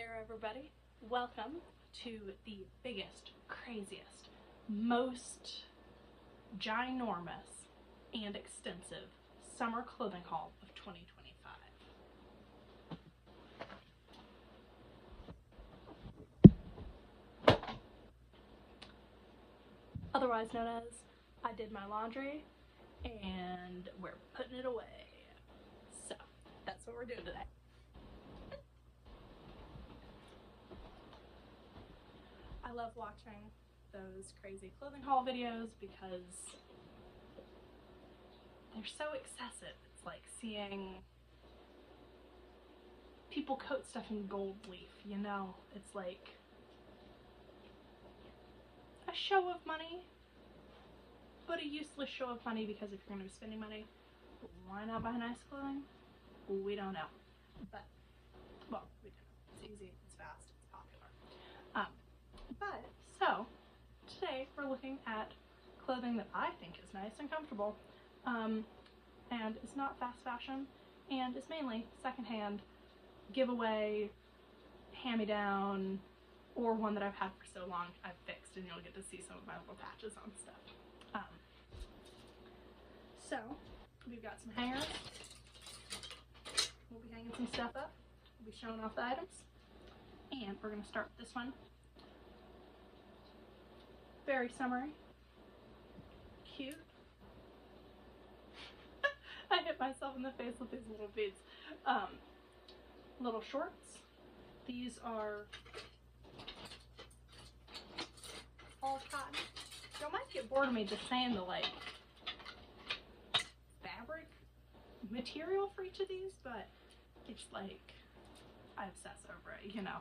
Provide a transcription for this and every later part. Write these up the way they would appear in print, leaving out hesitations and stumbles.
there, everybody. Welcome to the biggest, craziest, most ginormous and extensive summer clothing haul of 2025. Otherwise known as I did my laundry and we're putting it away. So that's what we're doing today. I love watching those crazy clothing haul videos because they're so excessive. It's like seeing people coat stuff in gold leaf, you know? It's like a show of money, but a useless show of money, because if you're going to be spending money, why not buy nice clothing? We don't know. But, well, we do know. It's easy, it's fast, it's popular. So today we're looking at clothing that I think is nice and comfortable, and is not fast fashion, and is mainly secondhand, giveaway, hand-me-down, or one that I've had for so long I've fixed, and you'll get to see some of my little patches on stuff. So we've got some hangers. We'll be hanging some stuff up. We'll be showing off the items, and we're going to start with this one. Very summery, cute. I hit myself in the face with these little beads. Little shorts. These are all cotton. You might get bored of me just saying the like fabric material for each of these, but it's like I obsess over it, you know.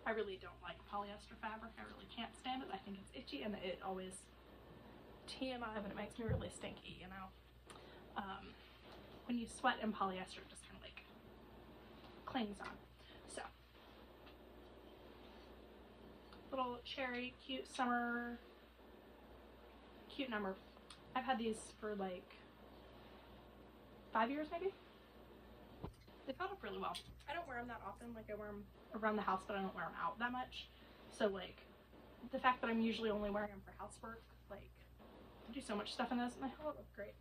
I really don't like polyester fabric. I really can't stand it. I think it's itchy, and it always, TMI, but it makes me really stinky, you know. When you sweat in polyester, it just kind of like clings on. So, little cherry, cute summer, cute number. I've had these for like 5 years maybe. They held up really well. I don't wear them that often. Like, I wear them around the house, but I don't wear them out that much. So like, the fact that I'm usually only wearing them for housework, like, I do so much stuff in those, and they held up great.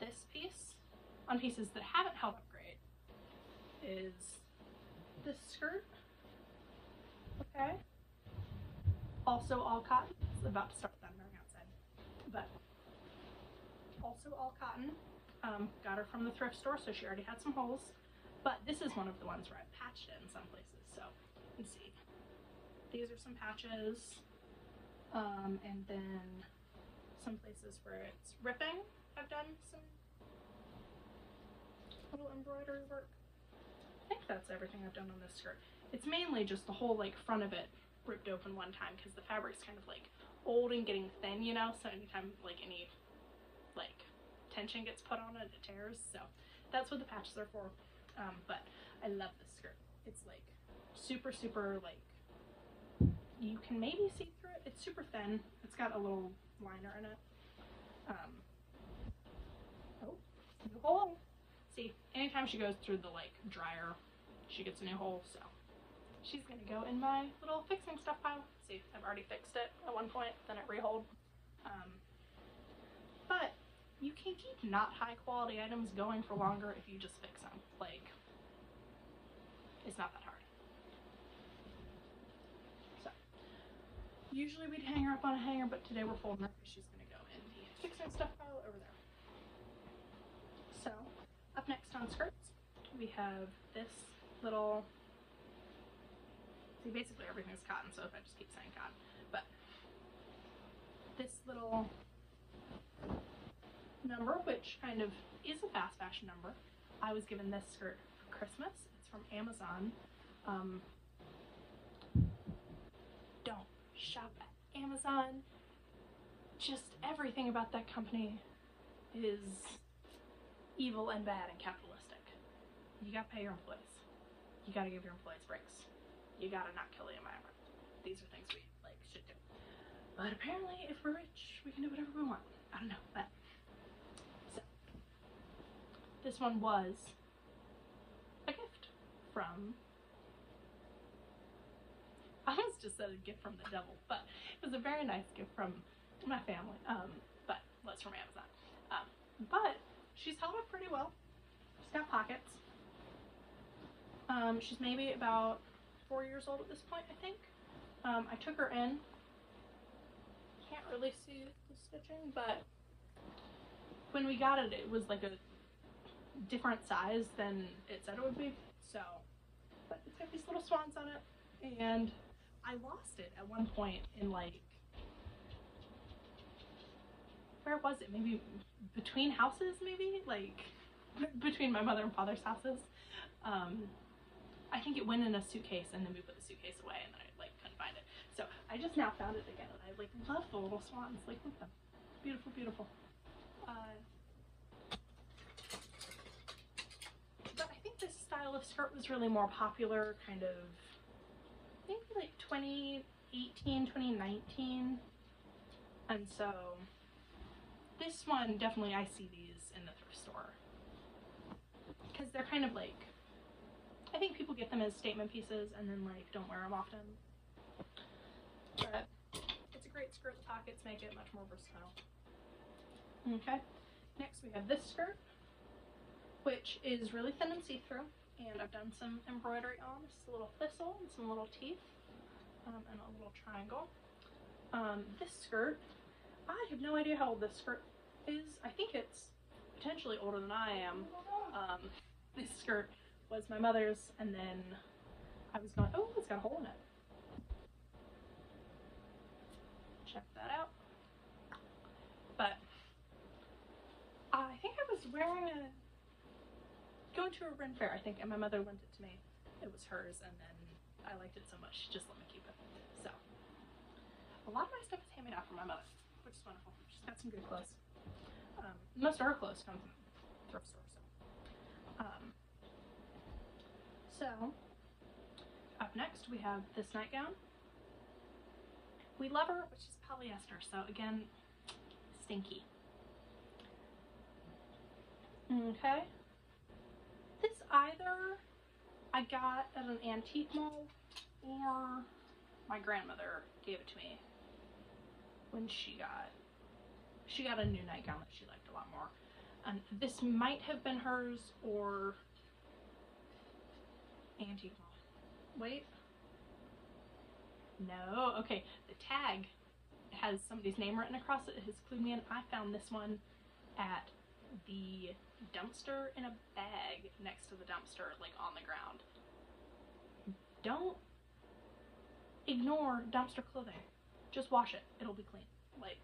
This piece, on pieces that haven't held up great, is this skirt. Okay. Also all cotton. It's about to start thundering outside, but also all cotton. Got her from the thrift store, so she already had some holes. But this is one of the ones where I patched it in some places. So you can see these are some patches, and then some places where it's ripping. I've done some little embroidery work. I think that's everything I've done on this skirt. It's mainly just the whole like front of it ripped open one time because the fabric's kind of like old and getting thin, you know. So anytime like any like tension gets put on it, it tears. So that's what the patches are for. But I love this skirt. It's like super like, you can maybe see through it. It's super thin. It's got a little liner in it. Oh, new hole. See, anytime she goes through the like dryer, she gets a new hole. So she's gonna go in my little fixing stuff pile. See, I've already fixed it at one point, then it reholed. But you can keep not high quality items going for longer if you just fix them. Like, it's not that hard. So, usually we'd hang her up on a hanger, but today we're folding her because she's going to go in the fixing stuff pile over there. So, up next on skirts, we have this little, see, basically everything's cotton, so if I just keep saying cotton, but this little number, which kind of is a fast fashion number. I was given this skirt for Christmas. It's from Amazon. Don't shop at Amazon. Just everything about that company is evil and bad and capitalistic. You gotta pay your employees. You gotta give your employees breaks. You gotta not kill the environment. These are things we like should do. But apparently, if we're rich, we can do whatever we want. I don't know, but this one was from, I almost just said a gift from the devil, but it was a very nice gift from my family, but it was from Amazon. But she's held up pretty well. She's got pockets. She's maybe about 4 years old at this point, I think. I took her in. Can't really see the stitching, but when we got it, it was like a different size than it said it would be. So, but it's got these little swans on it, and I lost it at one point in, like, where was it? Maybe between houses, maybe? Like, between my mother and father's houses. I think it went in a suitcase, and then we put the suitcase away, and then I, like, couldn't find it. So I just now found it again, and I, like, love the little swans. Like, look at them. Beautiful, beautiful. But I think this style of skirt was really more popular kind of maybe like 2018, 2019. And so this one, definitely I see these in the thrift store. Because they're kind of like, I think people get them as statement pieces and then like don't wear them often. But it's a great skirt. The pockets make it much more versatile. Okay, next we have this skirt, which is really thin and see-through, and I've done some embroidery on. Just a little thistle and some little teeth, and a little triangle. This skirt, I have no idea how old this skirt is. I think it's potentially older than I am. This skirt was my mother's, and then I was going, oh, it's got a hole in it. Check that out. But I think I was wearing going to a Ren Fair, I think, and my mother lent it to me. It was hers, and then I liked it so much, she just let me keep it. So, a lot of my stuff is hand-me-down from my mother, which is wonderful. She's got some good clothes. Most of her clothes come from the thrift store, so. Up next we have this nightgown. We love her, which is polyester, so again, stinky. Okay. This either I got at an antique mall or my grandmother gave it to me when she got a new nightgown that she liked a lot more. And this might have been hers or antique mall. Wait. No. Okay. The tag has somebody's name written across it. It has clued me in. I found this one at the dumpster in a bag next to the dumpster, like on the ground. Don't ignore dumpster clothing. Just wash it. It'll be clean. Like,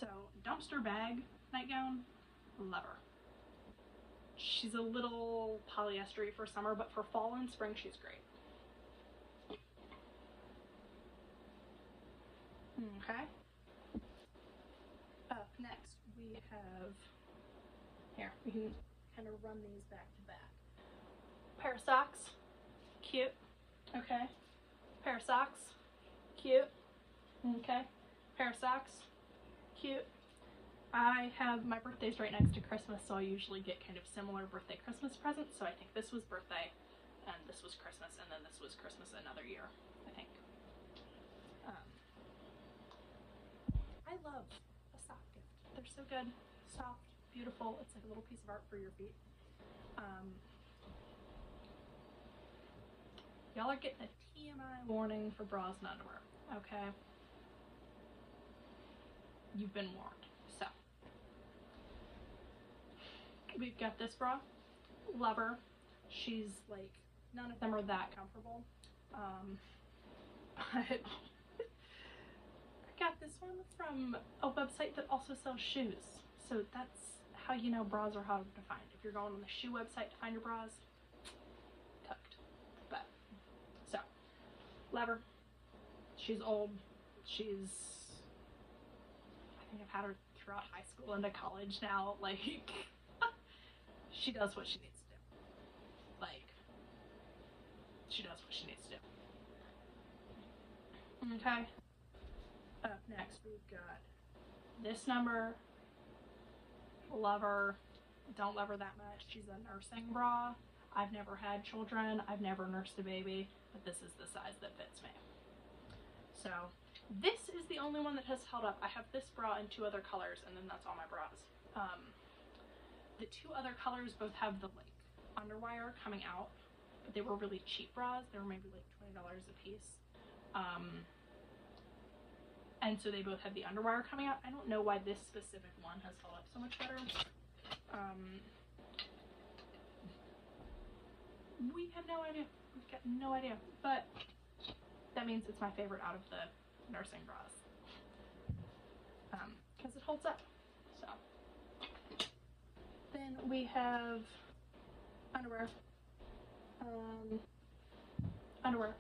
so dumpster bag nightgown, love her. She's a little polyestery for summer, but for fall and spring, she's great. Okay. Up next, we have, here, we can kind of run these back to back. Pair of socks, cute. Okay. Pair of socks, cute. Okay. Pair of socks, cute. I have, my birthday's right next to Christmas, so I usually get kind of similar birthday Christmas presents. So I think this was birthday, and this was Christmas, and then this was Christmas another year, I think. I love a sock gift. They're so good, soft, beautiful. It's like a little piece of art for your feet. Y'all are getting a TMI warning for bras and underwear, okay? You've been warned. So, we've got this bra, love her. She's like, none of them are that comfortable. But I got this one from a website that also sells shoes. So that's how you know bras are hard to find. If you're going on the shoe website to find your bras, tucked. But, so, love her. She's old. She's, I think I've had her throughout high school into college now. Like, she does what she needs to do. Like, she does what she needs to do. Okay. Up next, we've got this number. Love her. Don't love her that much. She's a nursing bra. I've never had children, I've never nursed a baby, but this is the size that fits me. So this is the only one that has held up. I have this bra in 2 other colors, and then that's all my bras. The 2 other colors both have the like underwire coming out, but they were really cheap bras. They were maybe like $20 a piece. And so they both have the underwire coming out. I don't know why this specific one has held up so much better. We have no idea. We've got no idea. But that means it's my favorite out of the nursing bras. Because it holds up. So then we have underwear. Underwear.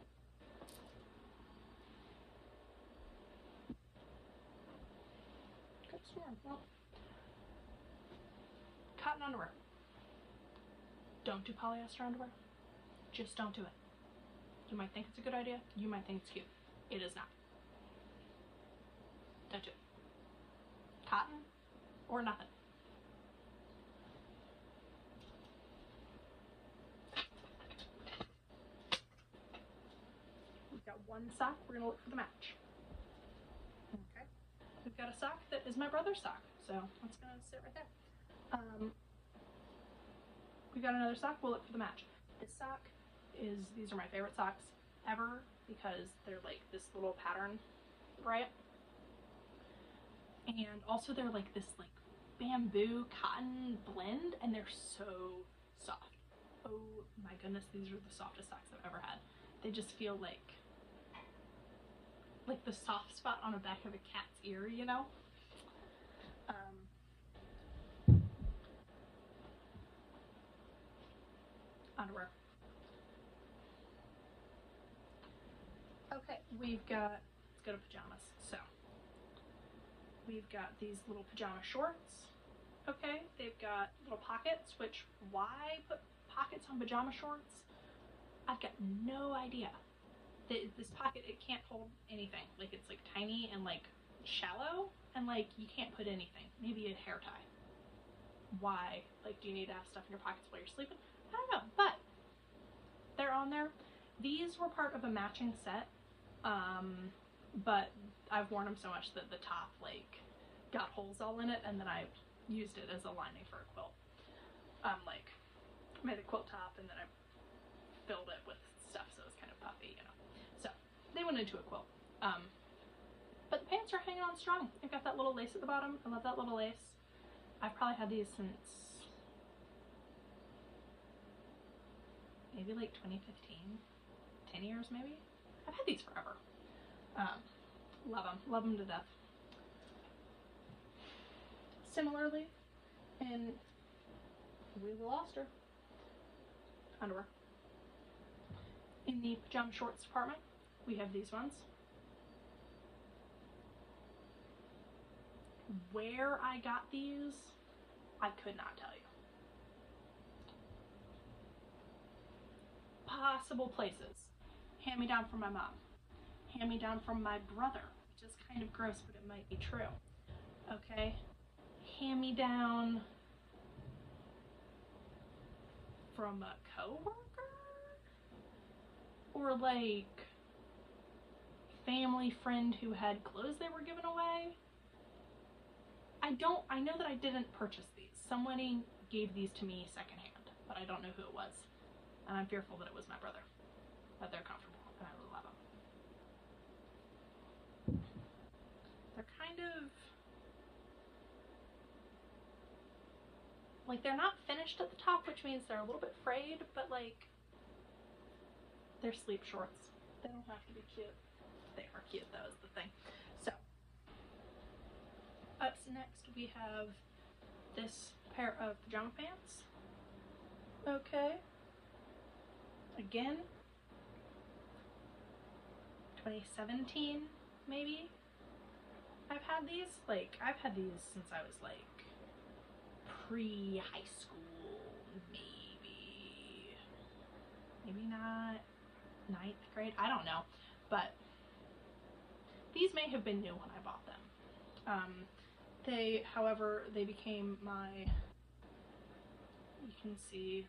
Good storm. Well, cotton underwear. Don't do polyester underwear. Just don't do it. You might think it's a good idea. You might think it's cute. It is not. Don't do it. Cotton or nothing. We've got one sock. We're gonna look for the match. Okay. We've got a sock that is my brother's sock, so that's gonna sit right there. We've got another sock. We'll look for the match. This sock is, these are my favorite socks ever because they're like this little pattern, right? And also they're like this like bamboo cotton blend, and they're so soft. Oh my goodness, these are the softest socks I've ever had. They just feel like the soft spot on the back of a cat's ear, you know? Underwear. Okay, we've got, let's go to pajamas. So we've got these little pajama shorts. Okay, they've got little pockets, which, why put pockets on pajama shorts? I've got no idea. This pocket, it can't hold anything. Like, it's like tiny and like shallow, and like you can't put anything. Maybe a hair tie. Why? Like, do you need to have stuff in your pockets while you're sleeping? I don't know, but they're on there. These were part of a matching set, but I've worn them so much that the top like got holes all in it, and then I used it as a lining for a quilt. Like made a quilt top, and then I filled it with stuff so it was kind of puffy, you know. So they went into a quilt. But the pants are hanging on strong. They've got that little lace at the bottom. I love that little lace. I've probably had these since maybe like 2015, 10 years maybe. I've had these forever. Love them to death. Similarly, in We Lost Her, underwear. In the pajama shorts department, we have these ones. Where I got these, I could not tell you. Possible places. Hand me down from my mom. Hand me down from my brother, which is kind of gross, but it might be true. Okay? Hand me down from a coworker? Or like family friend who had clothes they were giving away? I know that I didn't purchase these. Somebody gave these to me secondhand, but I don't know who it was. And I'm fearful that it was my brother. But they're comfortable, and I really love them. They're kind of like, they're not finished at the top, which means they're a little bit frayed, but like, they're sleep shorts. They don't have to be cute. They are cute, though, is the thing. So, up next we have this pair of pajama pants. Okay. Again, 2017, maybe. I've had these. Like, I've had these since I was like pre-high school, maybe not 9th grade. I don't know, but these may have been new when I bought them. However, they became my, you can see,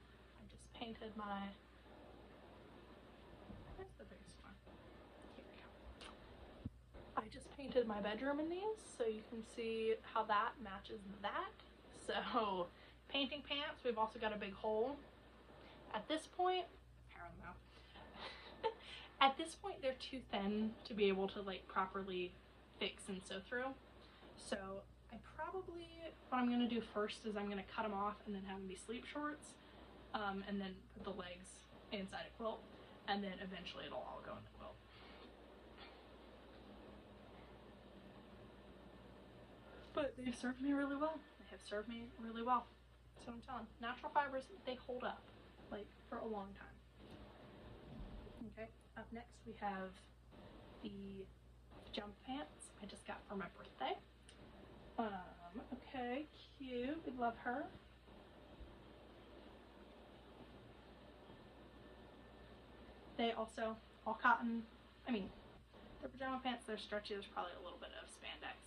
just painted my, where's the biggest one? Here we go. I just painted my bedroom in these, so you can see how that matches that. So, painting pants, we've also got a big hole. At this point, hair in the mouth. At this point, they're too thin to be able to like properly fix and sew through. So I probably, what I'm gonna do first is I'm gonna cut them off and then have them be sleep shorts, and then put the legs inside a quilt, and then eventually it'll all go in the quilt. But they've served me really well. They have served me really well. So I'm telling, natural fibers, they hold up like for a long time. Okay, up next we have the jump pants I just got for my birthday. Okay, cute, we love her. They also, all cotton, I mean, they're pajama pants, they're stretchy, there's probably a little bit of spandex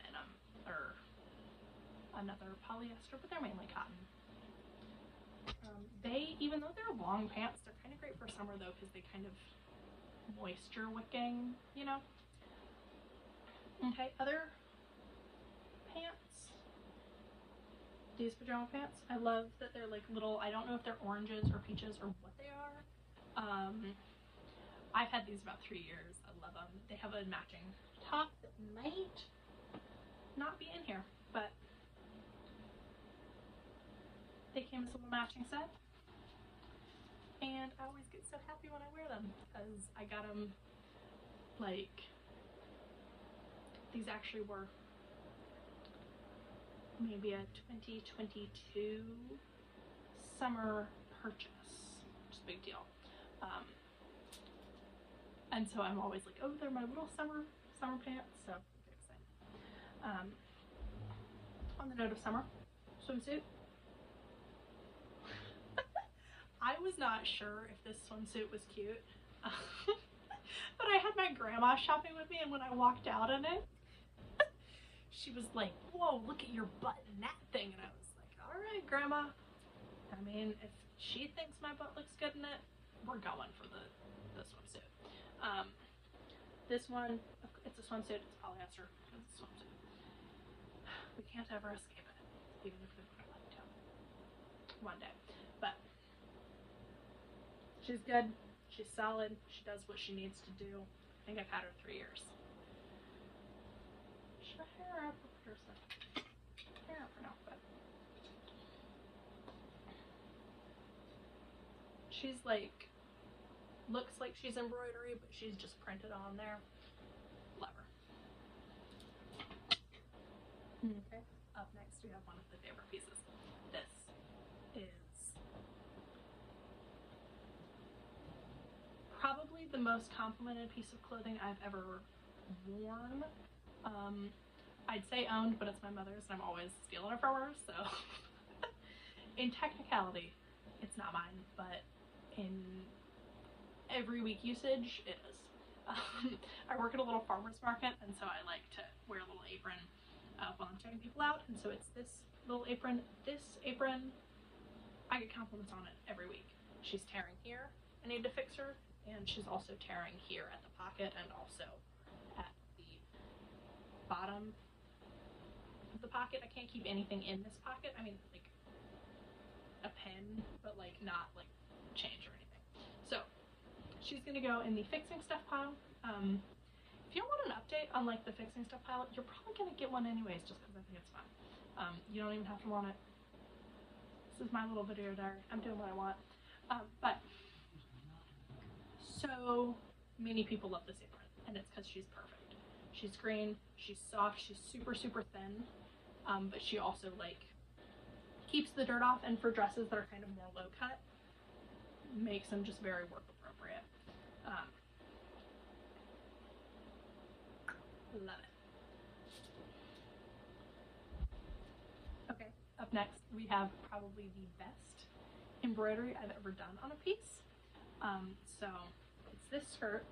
in them, or another polyester, but they're mainly cotton. They, even though they're long pants, they're kind of great for summer though, because they kind of moisture wicking, you know? Okay, other pants. These pajama pants, I love that they're like little, I don't know if they're oranges or peaches or what they are. I've had these about 3 years. I love them. They have a matching top that might not be in here, but they came as a little matching set. And I always get so happy when I wear them because I got them like, these actually were maybe a 2022 summer purchase, just a big deal. And so I'm always like, oh, they're my little summer pants, so I'm excited. On the note of summer, swimsuit. I was not sure if this swimsuit was cute, but I had my grandma shopping with me, and when I walked out in it, she was like, whoa, look at your butt in that thing, and I was like, all right, grandma. I mean, if she thinks my butt looks good in it, we're going for the swimsuit. This one, it's a swimsuit, it's polyester, it's a swimsuit. We can't ever escape it, even if we would like to. One day. But she's good, she's solid, she does what she needs to do. I think I've had her 3 years. Should I hair her up or put her stuff? Hair up for now, but she's like, looks like she's embroidery, but she's just printed on there. Love her. Okay, up next we have one of the favorite pieces. This is probably the most complimented piece of clothing I've ever worn. I'd say owned, but it's my mother's and I'm always stealing it from her, so in technicality, it's not mine, but in every week usage, it is. I work at a little farmer's market, and so I like to wear a little apron while I'm checking people out, and so it's this little apron. This apron, I get compliments on it every week. She's tearing here, I need to fix her, and she's also tearing here at the pocket and also at the bottom of the pocket. I can't keep anything in this pocket. I mean, like a pen, but like not like change or anything. So she's gonna go in the fixing stuff pile. If you don't want an update on like the fixing stuff pile, you're probably gonna get one anyways, just because I think it's fun. You don't even have to want it. This is my little video diary. I'm doing what I want. But so many people love this apron, and it's because she's perfect. She's green, she's soft, she's super, super thin, but she also like keeps the dirt off, and for dresses that are kind of more low cut, makes them just very work appropriate. Love it. Okay, up next we have probably the best embroidery I've ever done on a piece. So it's this skirt,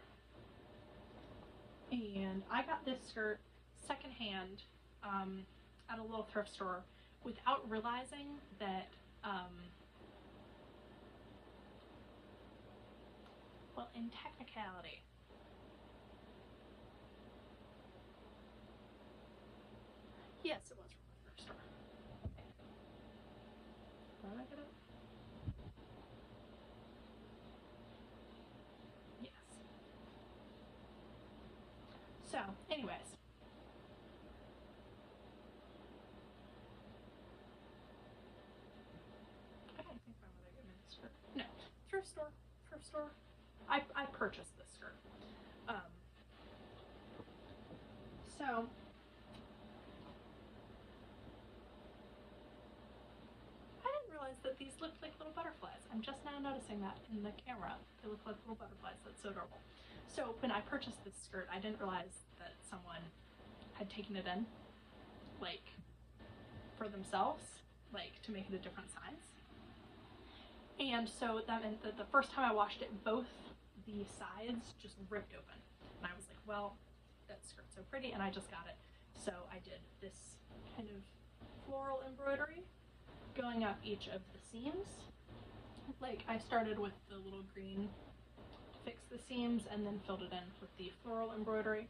and I got this skirt secondhand at a little thrift store without realizing that Well, in technicality, yes, it was from the thrift store. Did I get it? Yes. So, anyways. I don't think my mother gave me this skirt. No. Thrift store. Thrift store. I purchased this skirt. So I didn't realize that these looked like little butterflies. I'm just now noticing that in the camera. They look like little butterflies. That's so adorable. So when I purchased this skirt, I didn't realize that someone had taken it in, like, for themselves, like, to make it a different size. And so that meant that the first time I washed it, both the sides just ripped open. And I was like, well, that skirt's so pretty, and I just got it. So I did this kind of floral embroidery going up each of the seams. Like, I started with the little green to fix the seams and then filled it in with the floral embroidery.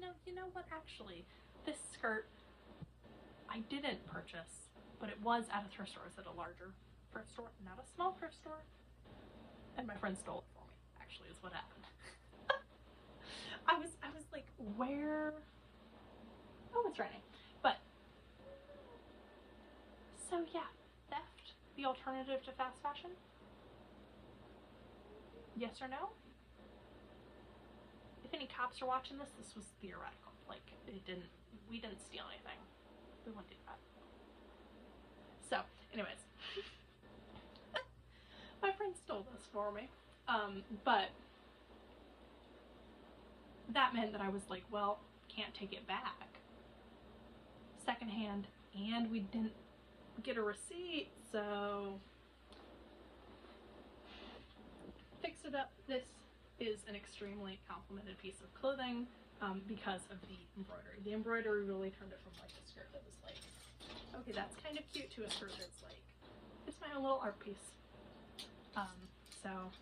No, you know what, actually, this skirt I didn't purchase, but it was at a thrift store. It was at a larger thrift store, not a small thrift store. And my friend stole it for me, actually, is what happened. I was like, where? Oh, it's raining. But, so yeah, theft, the alternative to fast fashion? Yes or no? If any cops are watching this, this was theoretical. Like, we didn't steal anything. We wouldn't do that. So, anyways. My friend stole this for me. But that meant that I was like, well, can't take it back. Secondhand, and we didn't get a receipt, so fixed it up. This is an extremely complimented piece of clothing because of the embroidery. The embroidery really turned it from like a skirt that was like, okay, that's kind of cute, to a skirt that's like, it's my own little art piece. So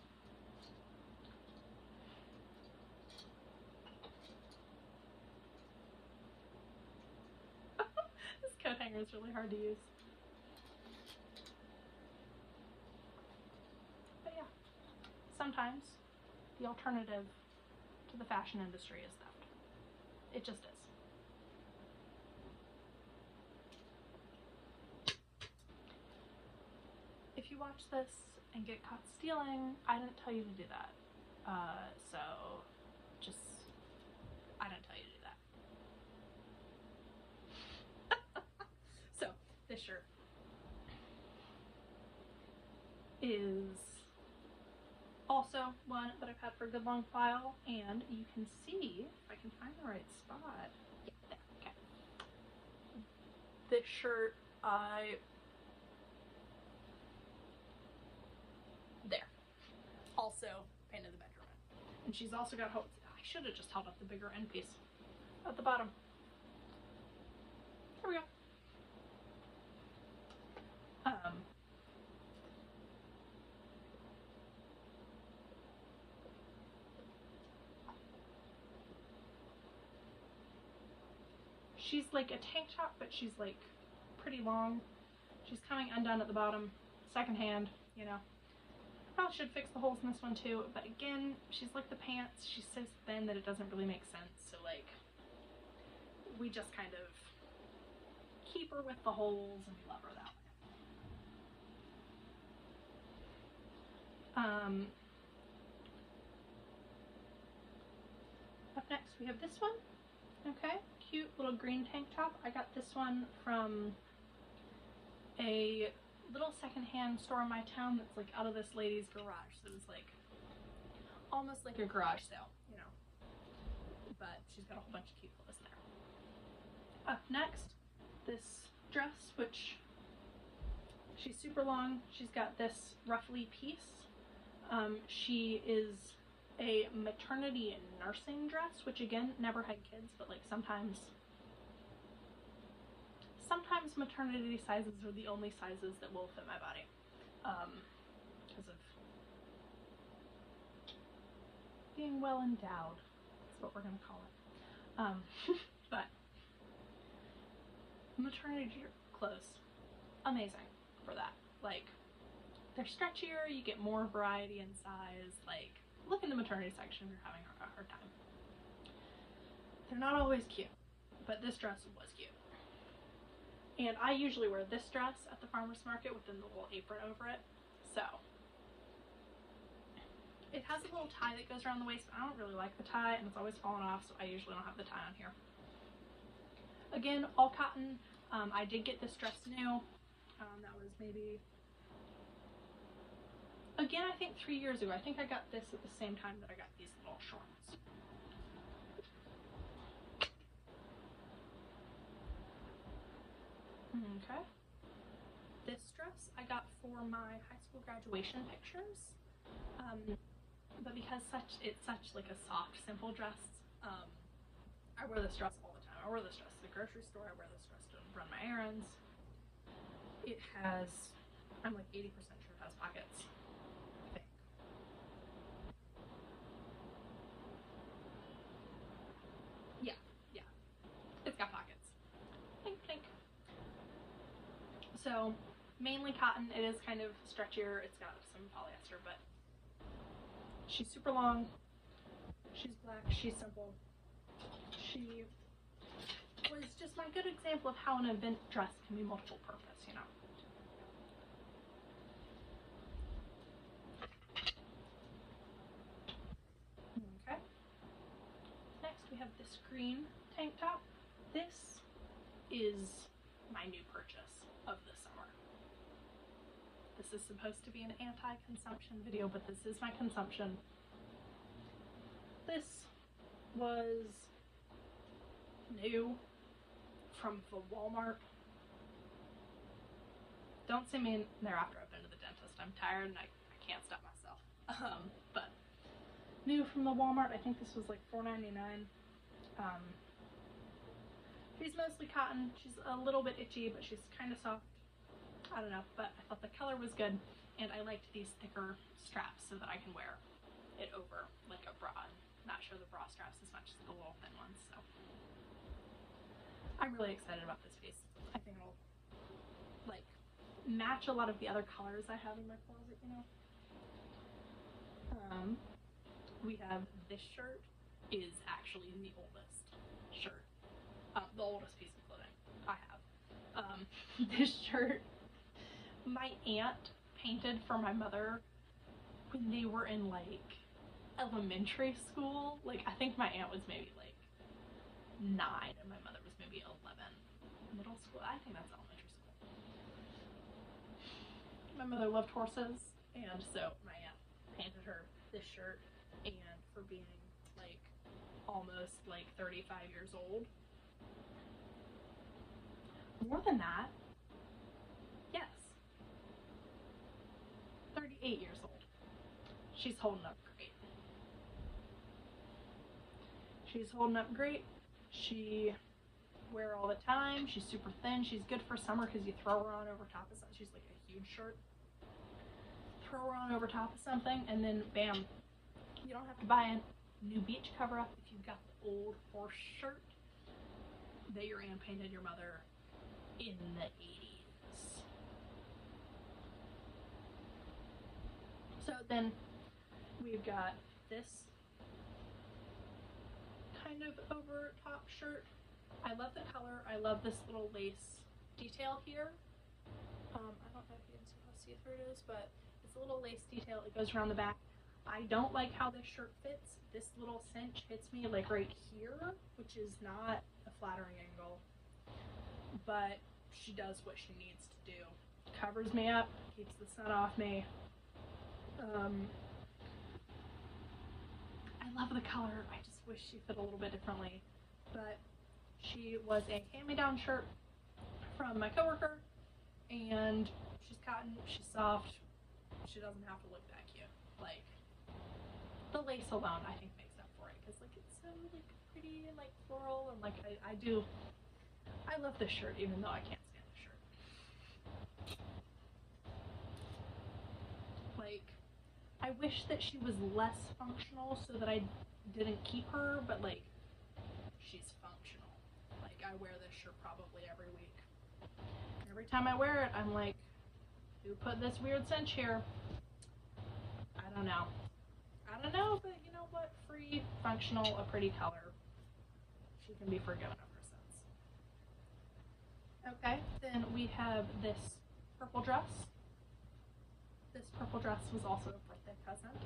this coat hanger is really hard to use. But yeah, sometimes the alternative to the fashion industry is theft. It just is. If you watch this and get caught stealing, I didn't tell you to do that. So just, I didn't tell you to do that. So this shirt is also one that I've had for a good long while, and you can see, if I can find the right spot, yeah, there, okay. This shirt, there, also painted the bedroom in. And she's also got, I should have just held up the bigger end piece at the bottom. There we go. She's like a tank top, but she's like pretty long. She's coming undone at the bottom, secondhand, you know. Probably should fix the holes in this one too, but again, she's like the pants. She's so thin that it doesn't really make sense. So like, we just kind of keep her with the holes and we love her that way. Up next we have this one. Okay, cute little green tank top. I got this one from a little secondhand store in my town that's like out of this lady's garage. So it was like almost like a garage sale, you know. But she's got a whole bunch of cute clothes there. Up next, this dress, which she's super long. She's got this ruffly piece. She is a maternity and nursing dress, which again, never had kids, but like sometimes sometimes maternity sizes are the only sizes that will fit my body, because of being well endowed. That's what we're gonna call it. But maternity clothes, amazing for that. Like, they're stretchier, you get more variety in size. Like, look in the maternity section if you're having a hard time. They're not always cute, but this dress was cute. And I usually wear this dress at the farmer's market with the little apron over it. So it has a little tie that goes around the waist, but I don't really like the tie, and it's always falling off, so I usually don't have the tie on here. Again, all cotton. I did get this dress new. That was maybe, again, I think 3 years ago. I think I got this at the same time that I got these little shorts. Okay. This dress I got for my high school graduation pictures. But because it's such like a soft, simple dress, I wear this dress all the time. I wear this dress to the grocery store. I wear this dress to run my errands. It has, I'm like 80% sure it has pockets, I think. Yeah, it's got pockets. Plink, plink. So mainly cotton. It is kind of stretchier. It's got some polyester, but she's super long. She's black. She's simple. She was just my good example of how an event dress can be multiple purpose, you know. Okay. Next we have this green tank top. This is my new purchase of the summer. This is supposed to be an anti-consumption video, but this is my consumption. This was new from the Walmart. Don't see me in there after I've been to the dentist. I'm tired and I can't stop myself. But new from the Walmart. I think this was like $4.99. She's mostly cotton. She's a little bit itchy, but she's kind of soft. I don't know, but I thought the color was good, and I liked these thicker straps so that I can wear it over like a bra. Not sure the bra straps as much as the little thin ones, so I'm really excited about this piece. I think it'll like match a lot of the other colors I have in my closet, you know. We have this shirt is actually the oldest shirt, the oldest piece of clothing I have. This shirt my aunt painted for my mother when they were in like elementary school. Like, I think my aunt was maybe like 9 and my mother was maybe 11. Middle school? I think that's elementary school. My mother loved horses, and so my aunt painted her this shirt, and for being like almost like 35 years old. More than that, yes. 38 years old. She's holding up great. She's holding up great. She wear her all the time. She's super thin. She's good for summer because you throw her on over top of something. She's like a huge shirt. Throw her on over top of something, and then bam, you don't have to buy a new beach cover up if you've got the old horse shirt that your aunt painted your mother in the 80s. So then we've got this kind of over top shirt. I love the color. I love this little lace detail here. I don't know if you can see how see-through it is, but it's a little lace detail. It goes around the back. I don't like how this shirt fits. This little cinch hits me like right here, which is not a flattering angle, but she does what she needs to do. Covers me up, keeps the sun off me. I love the color. I just wish she fit a little bit differently, but she was a hand-me-down shirt from my coworker, and she's cotton, she's soft, she doesn't have to look that cute. Like, the lace alone I think makes up for it, because like it's so like pretty and like floral, and like I I love this shirt even though I can't stand the shirt. Like, I wish that she was less functional so that I didn't keep her, but like, she's functional. Like, I wear this shirt probably every week. Every time I wear it, I'm like, who put this weird cinch here? I don't know. I don't know, but you know what? Free, functional, a pretty color. She can be forgiven of her sins. Okay, then we have this purple dress. This purple dress was also a birthday present.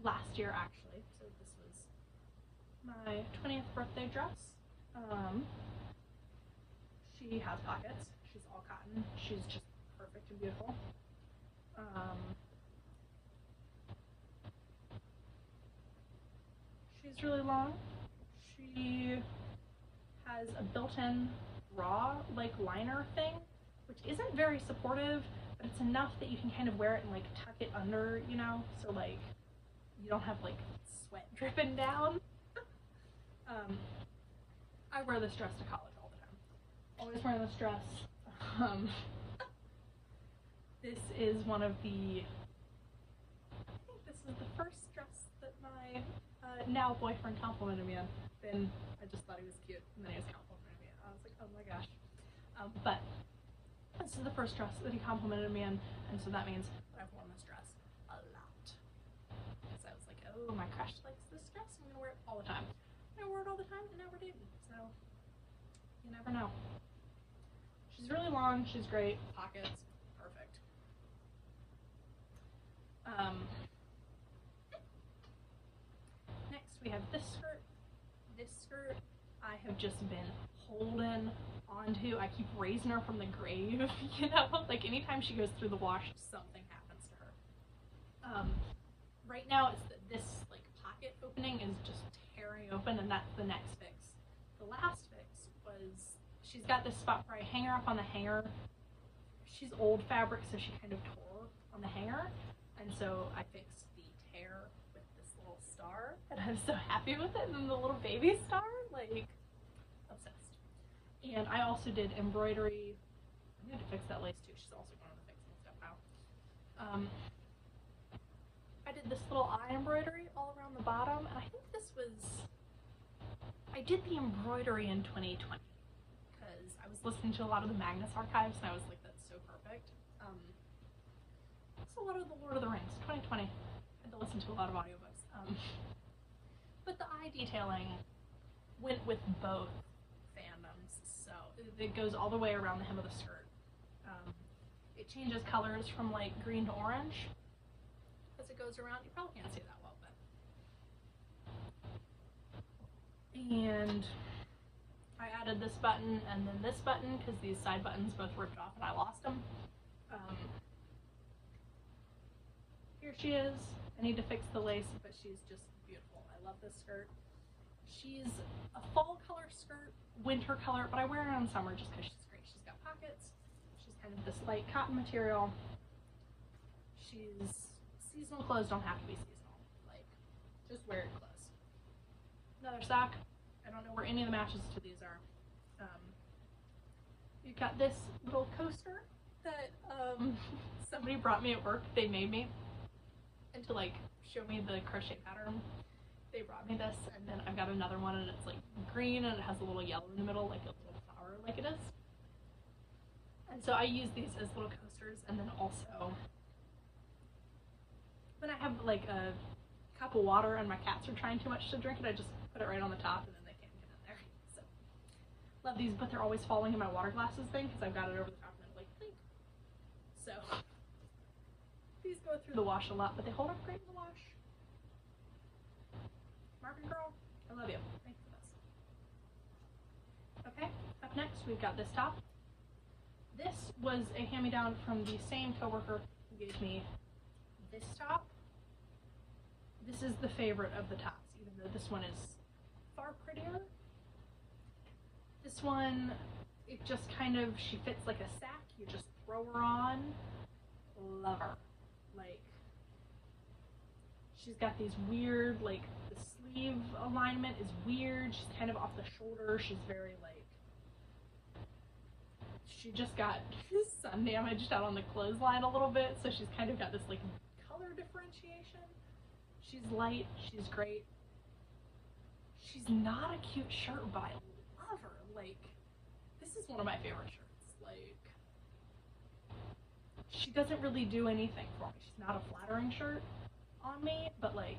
Last year, actually. So this was my 20th birthday dress. She has pockets. She's all cotton. She's just perfect and beautiful. She's really long. She has a built-in bra like liner thing, which isn't very supportive, but it's enough that you can kind of wear it and like tuck it under, you know, so like you don't have like sweat dripping down. I wear this dress to college all the time. Always wearing this dress. This is one of the, I think this is the first dress that my now boyfriend complimented me on. Then I just thought he was cute, and then he was complimenting me, and I was like, oh my gosh. But this is the first dress that he complimented me on, and so that means that I've worn this dress a lot. Because I was like, oh, my crush likes this dress, I'm gonna wear it all the time. And I wore it all the time, and now we're dating, so you never know. She's really long, she's great, pockets, perfect. Next we have this skirt. This skirt I have just been holding onto. I keep raising her from the grave, you know? Like anytime she goes through the wash, something happens to her. Right now it's that this like pocket opening is just tearing open, and that's the next fix. The last fix was she's got this spot where I hang her up on the hanger. She's old fabric, so she kind of tore on the hanger, and so I fixed the tear with this little star, and I'm so happy with it. And then the little baby star, like, obsessed. And I also did embroidery. I need to fix that lace too. She's also going to fix some stuff now. I did this little eye embroidery all around the bottom, and I think this was, I did the embroidery in 2020 because I was listening to a lot of the Magnus archives, and I was like, that's so perfect. Also a lot of the Lord of the Rings, 2020. I had to listen to a lot of audiobooks. But the eye detailing went with both fandoms, so it goes all the way around the hem of the skirt. It changes colors from like green to orange as it goes around. You probably can't see that well, but. And I added this button and then this button because these side buttons both ripped off and I lost them. Here she is. I need to fix the lace, but she's just beautiful. I love this skirt. She's a fall color skirt, winter color, but I wear her in summer just because she's great. She's got pockets. She's kind of this light cotton material. Seasonal clothes don't have to be seasonal. Like, just wear it clothes. Another sock. I don't know where any of the matches to these are. You've got this little coaster that somebody brought me at work. They made me. And to like show me the crochet pattern, they brought me this, and then I've got another one, and it's like green, and it has a little yellow in the middle, like a little flower, like it is. And so I use these as little coasters, and then also when I have like a cup of water and my cats are trying too much to drink it, I just put it right on the top, and then they can't get in there. So love these, but they're always falling in my water glasses thing because I've got it over the top, and I'm like, clink. So. These go through the wash a lot, but they hold up great in the wash. Marvin girl, I love you. Thanks for this. Okay, up next we've got this top. This was a hand-me-down from the same coworker who gave me this top. This is the favorite of the tops, even though this one is far prettier. This one, it just kind of, she fits like a sack. You just throw her on. Love her. Like, she's got these weird, like, the sleeve alignment is weird. She's kind of off the shoulder. She's very, like, she just got sun damaged out on the clothesline a little bit, so she's kind of got this like color differentiation. She's light, she's great. She's not a cute shirt, but I love her. Like, this is one of my favorite shirts. Like, she doesn't really do anything for me. She's not a flattering shirt on me, but like,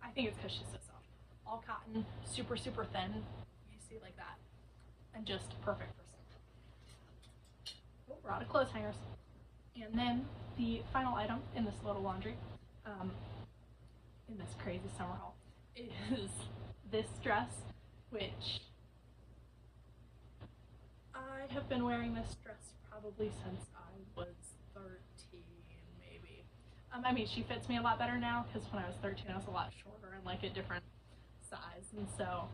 I think it's because she's so soft. All cotton, super, super thin. You see, like that. And just perfect for summer. Oh, we're out of clothes hangers. And then the final item in this load of laundry, in this crazy summer haul, is this dress, which I have been wearing this dress probably since I was 13, maybe. I mean, she fits me a lot better now, because when I was 13 I was a lot shorter and like a different size, and so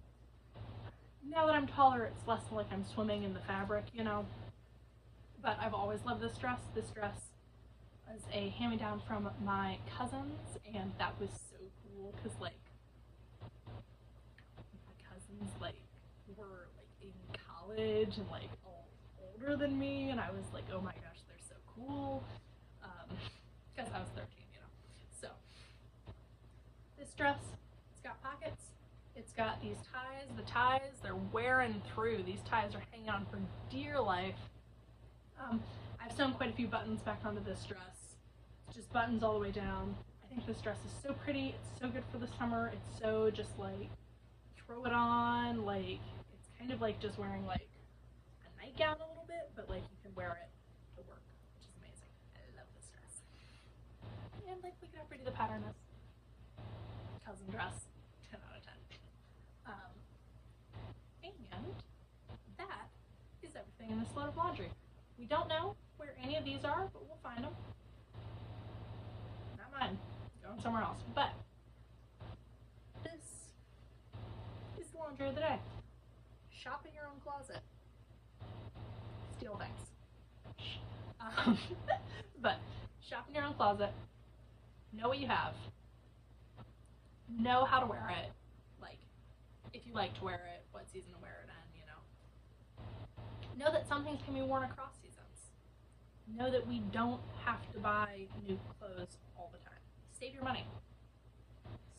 now that I'm taller it's less like I'm swimming in the fabric, you know. But I've always loved this dress. This dress was a hand-me-down from my cousins, and that was so cool because like my cousins like were like in college and like all older than me, and I was like, oh my gosh, they're so cool, because I was 13, you know. So this dress, it's got pockets, it's got these ties. The ties, they're wearing through. These ties are hanging on for dear life. I've sewn quite a few buttons back onto this dress. It's just buttons all the way down. I think this dress is so pretty. It's so good for the summer. It's so just like throw it on. Like, it's kind of like just wearing like a nightgown a little bit, but like you can wear it to work, which is amazing. I love this dress. And like, look at how pretty the pattern is. Cousin dress, 10 out of 10. And that is everything in this load of laundry. We don't know where any of these are, but we'll find them. Not mine. Going somewhere else. But this is the laundry of the day. Shop in your own closet. Steal things. But shop in your own closet. Know what you have. Know how to wear it. Like, if you like to wear it, what season to wear it in, you know. Know that some things can be worn across seasons. Know that we don't have to buy new clothes all the time. Save your money.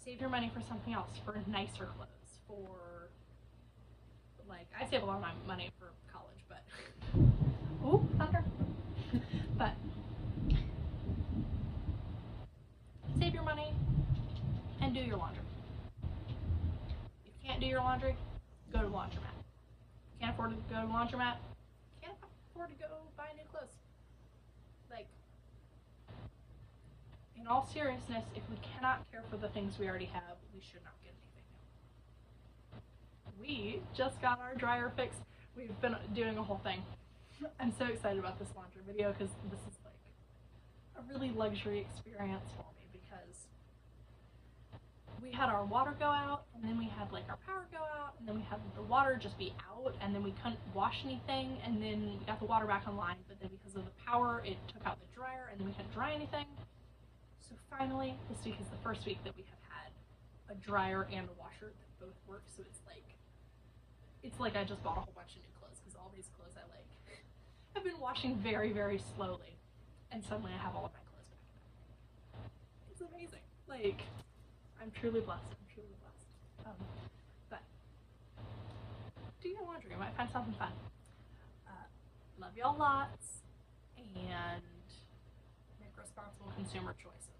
Save your money for something else, for nicer clothes, for, like, I save a lot of my money for college, but, ooh, thunder. But, save your money and do your laundry. If you can't do your laundry, go to a laundromat. Can't afford to go to a laundromat, can't afford to go buy new clothes. Like, in all seriousness, if we cannot care for the things we already have, we should not get anything new. We just got our dryer fixed. We've been doing a whole thing. I'm so excited about this laundry video because this is like a really luxury experience for me, because we had our water go out, and then we had like our power go out, and then we had the water just be out, and then we couldn't wash anything, and then we got the water back online, but then because of the power it took out the dryer and then we couldn't dry anything. So finally this week is the first week that we have had a dryer and a washer that both work, so it's like I just bought a whole bunch of new clothes, because all these clothes I like have been washing very, very slowly, and suddenly I have all of my clothes back. It's amazing. Like, I'm truly blessed. I'm truly blessed. But do your laundry. You might find something fun. Love y'all lots, and make responsible consumer choices.